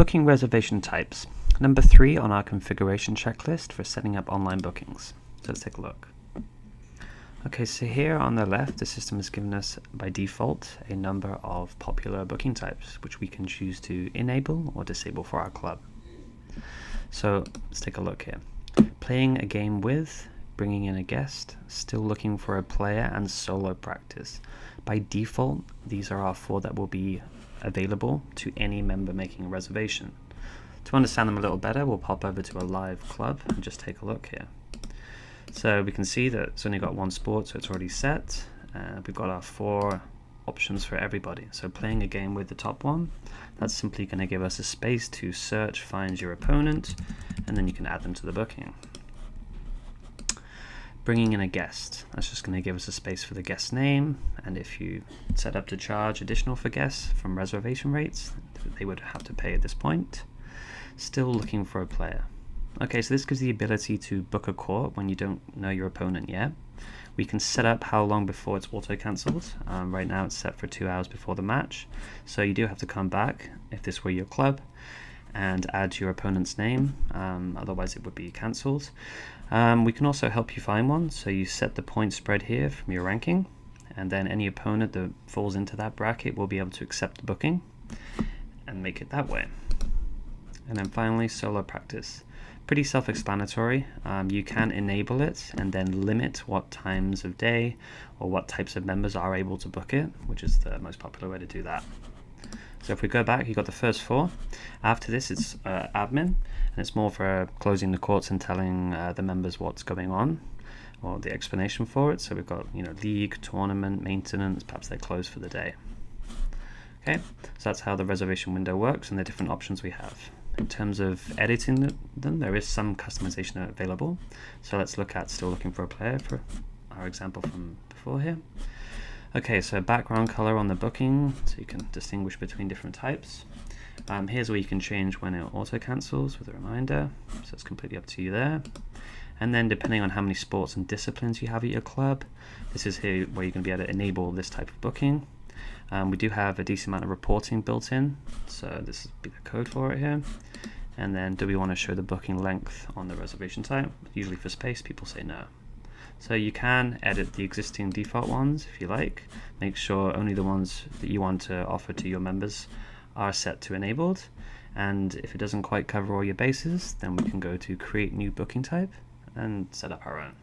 booking reservation types. Number 3 on our configuration checklist for setting up online bookings. So let's take a look. Okay, so here on the left, the system has given us by default a number of popular booking types, which we can choose to enable or disable for our club. So let's take a look here. Playing a game with, bringing in a guest, still looking for a player, and solo practice. By default, these are our 4 that will be available to any member making a reservation. To understand them a little better, we'll pop over to a live club and just take a look here. So we can see that it's only got 1 sport, so it's already set. We've got our 4 options for everybody. So playing a game with the top one, that's simply going to give us a space to search, find your opponent, and then you can add them to the booking. Bringing in a guest, that's just going to give us a space for the guest name, and if you set up to charge additional for guests from reservation rates, they would have to pay at this point. Still looking for a player. Okay, so this gives the ability to book a court when you don't know your opponent yet. We can set up how long before it's auto-cancelled. Right now it's set for 2 hours before the match, so you do have to come back if this were your club and add your opponent's name, otherwise it would be cancelled. We can also help you find one, so you set the point spread here from your ranking, and then any opponent that falls into that bracket will be able to accept the booking and make it that way. And then finally, solo practice. Pretty self-explanatory. You can enable it and then limit what times of day or what types of members are able to book it, which is the most popular way to do that. So if we go back, you've got the first 4. After this, it's admin, and it's more for closing the courts and telling the members what's going on, or the explanation for it. So we've got, league, tournament, maintenance, perhaps they're closed for the day. Okay, so that's how the reservation window works and the different options we have. In terms of editing them, there is some customization available. So let's look at still looking for a player for our example from before here. Okay, so background color on the booking, so you can distinguish between different types. Here's where you can change when it auto cancels with a reminder, so it's completely up to you there. And then depending on how many sports and disciplines you have at your club, this is here where you're going to be able to enable this type of booking. We do have a decent amount of reporting built in, so this will be the code for it here. And then do we want to show the booking length on the reservation type? Usually for space, people say no. So you can edit the existing default ones if you like. Make sure only the ones that you want to offer to your members are set to enabled. And if it doesn't quite cover all your bases, then we can go to create new booking type and set up our own.